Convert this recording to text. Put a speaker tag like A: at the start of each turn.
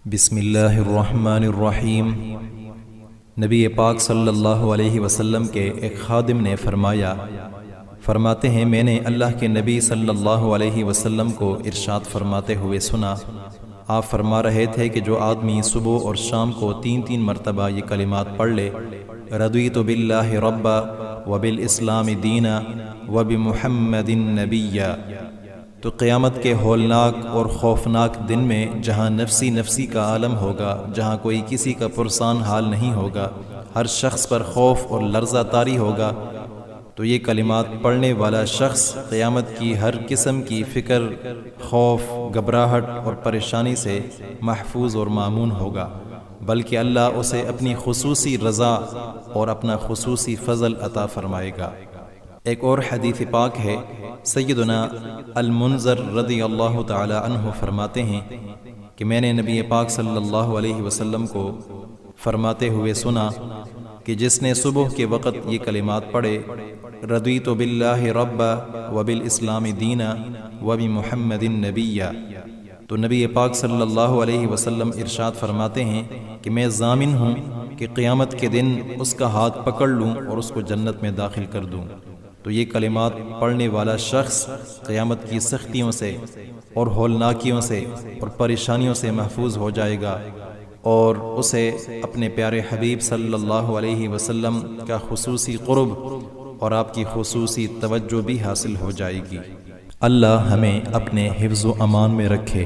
A: بسم اللہ الرحمن الرحیم۔ نبی پاک صلی اللہ علیہ وسلم کے ایک خادم نے فرماتے ہیں میں نے اللہ کے نبی صلی اللہ علیہ وسلم کو ارشاد فرماتے ہوئے سنا۔ آپ فرما رہے تھے کہ جو آدمی صبح اور شام کو 3 مرتبہ یہ کلمات پڑھ لے، رضیت باللہ ربا وبالاسلام دینا وبمحمد نبیا، تو قیامت کے ہولناک اور خوفناک دن میں جہاں نفسی کا عالم ہوگا، جہاں کوئی کسی کا پرسان حال نہیں ہوگا، ہر شخص پر خوف اور لرزہ طاری ہوگا، تو یہ کلمات پڑھنے والا شخص قیامت کی ہر قسم کی فکر، خوف، گھبراہٹ اور پریشانی سے محفوظ اور مامون ہوگا، بلکہ اللہ اسے اپنی خصوصی رضا اور اپنا خصوصی فضل عطا فرمائے گا۔ ایک اور حدیث پاک ہے، سیدنا المنذر رضی اللہ تعالی عنہ فرماتے ہیں کہ میں نے نبی پاک صلی اللہ علیہ وسلم کو فرماتے ہوئے سنا کہ جس نے صبح کے وقت یہ کلمات پڑھے، رضیت باللہ ربا وبالاسلام دینا وبمحمد نبیا، تو نبی پاک صلی اللہ علیہ وسلم ارشاد فرماتے ہیں کہ میں ضامن ہوں کہ قیامت کے دن اس کا ہاتھ پکڑ لوں اور اس کو جنت میں داخل کر دوں۔ تو یہ کلمات پڑھنے والا شخص قیامت کی سختیوں سے اور ہولناکیوں سے اور پریشانیوں سے محفوظ ہو جائے گا، اور اسے اپنے پیارے حبیب صلی اللہ علیہ وسلم کا خصوصی قرب اور آپ کی خصوصی توجہ بھی حاصل ہو جائے گی۔ اللہ ہمیں اپنے حفظ و امان میں رکھے۔